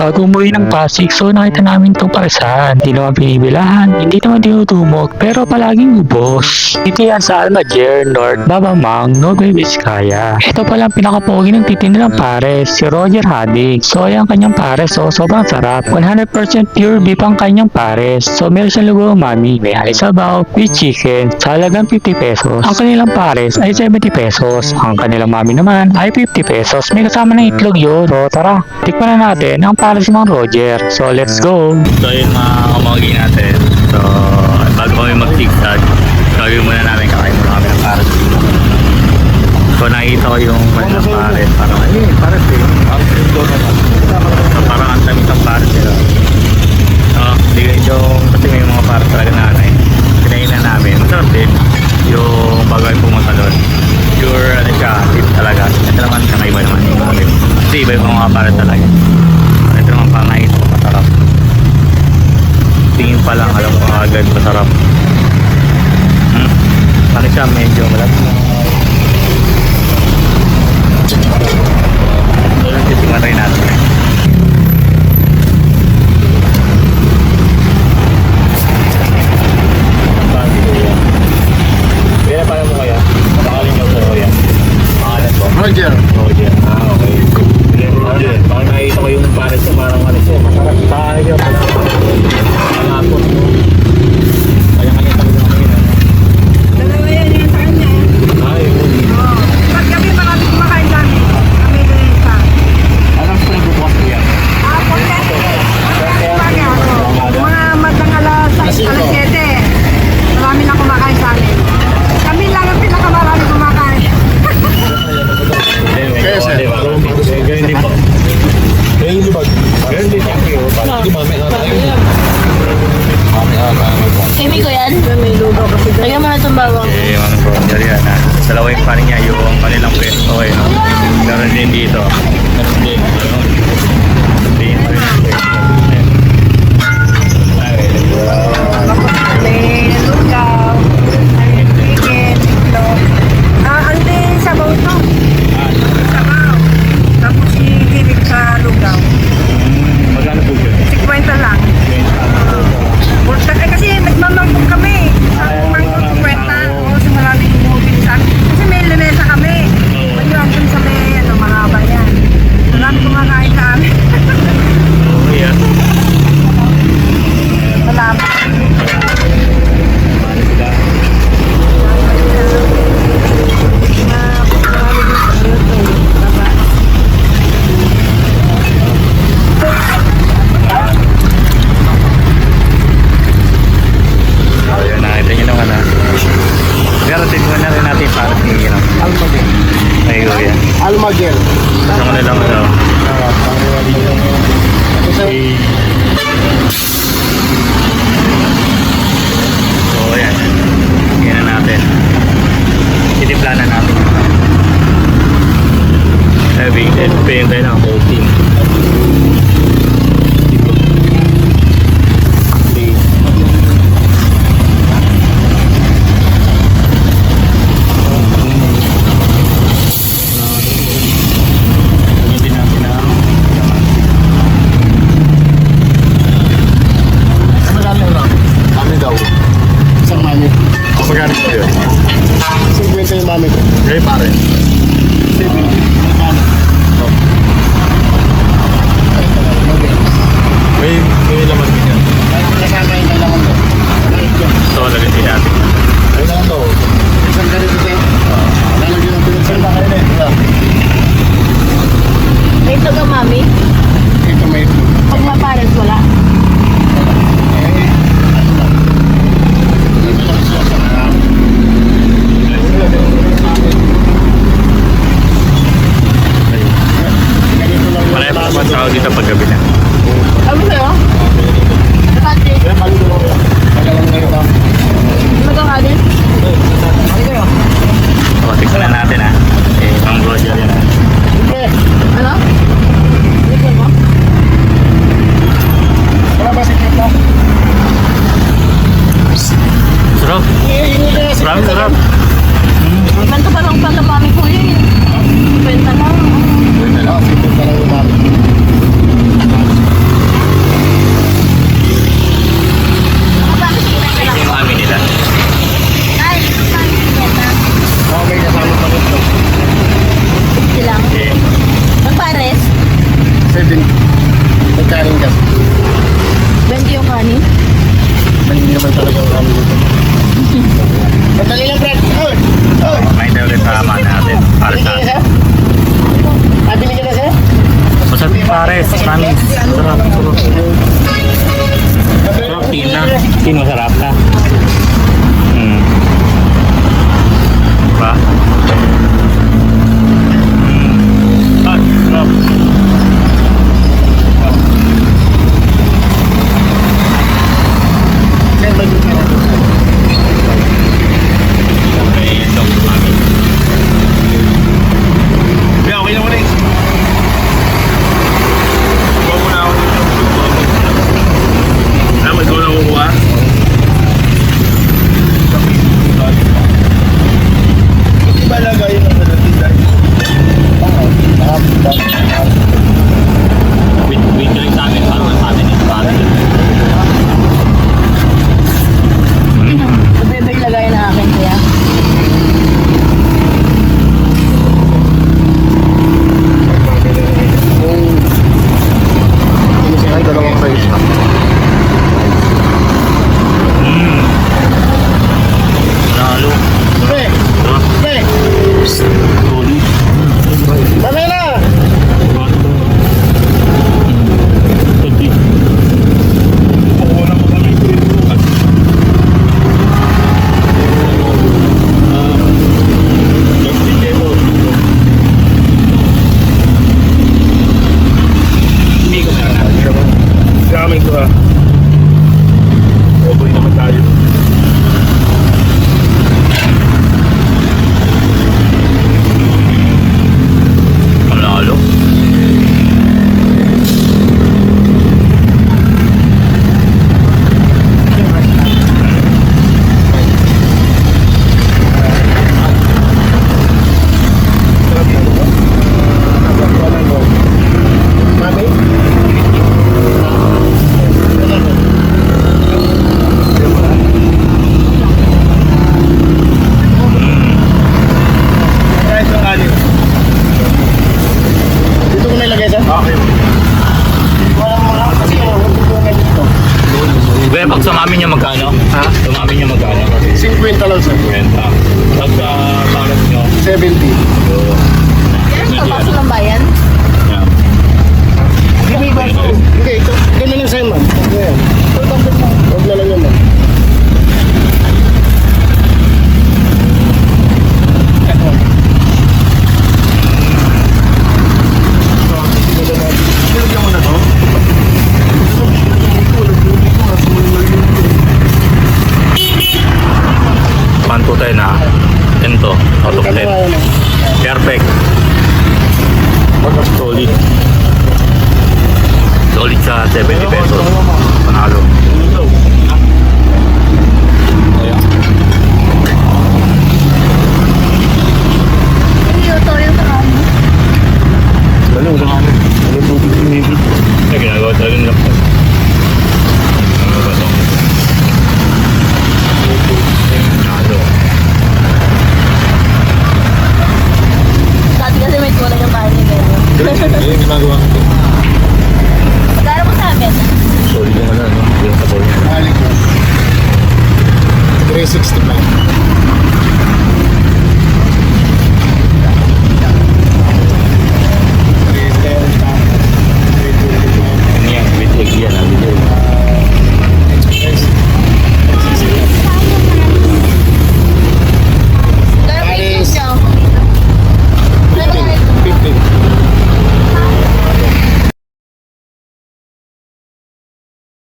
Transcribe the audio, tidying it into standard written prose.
bago umuwi ng Pasig. So nakita namin itong paresan. Hindi naman binibilahan, hindi naman tinutumog, pero palaging ubos. Dito yan sa Almaguer, North Babamang, Nueva Vizcaya. Ito pala ang pinakapogi ng titinda ng pares, si Roger Hadig. So ayan kanyang pares, so sobrang sarap. 100% pure beef ang kanyang pares. So meron siyang lugo mami, may halisabaw, with chicken, sa halagang 50 pesos. Ang kanilang pares ay 70 pesos. Ang kanilang mami naman ay 50 pesos. May kasama ng itlog euro. Tara, tikman na natin ang pares ng Roger. So let's go! So yun mga kamagi natin. So bago kami mag-tigtag, gagawin muna namin, kakain muna kami ng pares. So nakita ko yung kanilang pares. Parang pares eh. So parang ang tamis ang pares nila. Kasi may mga pares talaga na kinain na namin. Masarap din yung bago ay pumunta doon. Pure ano siya, tip talaga. Ito naman kakaiba naman yung namin. Kasi iba yung mga pares talaga. Ito naman parang nakita ko masarap. Tingin pa lang, alam ko agad masarap. Ano siya, medyo malapit. So lang titingnan rin natin. Roger. Roger. Okay. Roger. Parang nakita ko yung pares niya, parang ano siya. Masarap tayo. Malapot mo. Kaya-kanya talaga kami na. Dalawa yan yung sa kanya. Ay, Oo. Pag kami marami kumakain namin, kami na yung isa. anong spring bukas ko yan? Pag kami, mga madang alas 7, marami na kumakain sa amin. Kami lang ang pinakamarami kumakain. Kaya sir. Ganyan din po. Ganyan yung bag. Ganyan din. Di mami na tayo. Mami na tayo. Kimi ko yan? May lugaw kasi doon. Lagyan mo na itong bawang. Eh, mga Roger yan ha. Dalawa yung panin niya, yung kanilang pwesto eh. Meron din dito. Meron din. Din. May lugaw, may chicken, itlog. Ano din sabaw ito? Sabaw. Tapos hihilig sa lugaw. Magkano po yun? 50 lang. Kasi nagmamangkong kami. Sa mangkong 50. Oo, sa maraming umubin sa akin. Kasi may lamesa kami. Mayroon dun sa may mahaba yan. Marami kumakain sa amin. Oh, yeah. Salamat. Ayun, nakita nyo naman ha. Pero tingnan na rin natin para tingin. Almaguer. Ayun, yan. Almaguer. Sa kanilang ano. So, ayan. Tingnan natin. Titiplanan natin. Heavy and pain tayo ng whole team. Mami daw. Isang mami. Magkano po yun? 50 yung mami ko. Okay, pare. 70. May laman din yan. Kasama yung kailangan ko. So, lagyan din natin. Kailangan to. Isang ganito tayo. Lalagyan ng pinagsan na kayo na. May ito ka, mami? Ito may ito. Pag mapares, wala. Marami pa naman tao dito paggabi na. Ano sa'yo? Pati. Kaya palo ko lang. Kailangan kayo ba? Magawa din. So, tignan na natin ha. Okay, Ma'am Roger yan ha. Ano? Lagyan mo? Wala ba si Kip na? Sarap. Sarap, sarap. Ganito pa lang pala mami ko eh. Kwenta lang. Wala, si Kip na lang yung mami. kanin kasi. 20 yung kanin. Hindi naman talaga ang kanin dito. Madali lang, Brad. Oy! Oy! May ulit tama natin. Para Bili ka na, sir? Bili ka na, sir? Masarap pares. Mamis. Sarap. Sarap. Tingin na. Tingin masarap ka. Diba? Ah, sarap. Sir, balik ka na. Yeah, okay na muna eh. Huwag mo na ako dito. May ikaw na kukuha? Hindi ba lagay yung natin dahil? Wait ka lang sa amin. Parang sa amin ito. Sabi ba ilagay na akin kaya? Yung sir, ay dalawang fries pa. Lalo. Pre! Pre! Mamaya na! Kukuha na po kami ito rin bukas. Hindi ko meron. Sa amin ko ha. Oboy naman tayo. Ang lalo. Mami? Kahit ang kanin. Dito ko na ilagay, sir? Okay. Wala kasi ko na dito. Kuya, pag sumamin niya magkano? Ha? Sumamin niya magkano? 50 lang, sir. Kwenta. Pagka parang nyo. 70. Yan, kapaso ng bayan. Yeah. Hindi, may baso. Hindi, ito na lang sa'yo, ma'am. Ito yan. Huwag na lang yun, ma'am. Sinagyan mo na to? Panto tayo na. Ento. Out of 10. Perfect. Solid. Solid sa 70 pesos. Panalo. Hindi ito yung sa kanin. Ano ba kami? Ano po dito maybe? Kaya ginagawa talaga nila po. Ano ba ito? Panalo. Dati kasi may kulay yung kanin eh. Yung ginagawa ko. Magkano mo sa amin? Solid yung ano, no? Yung sabor niya. Balik ko. 365.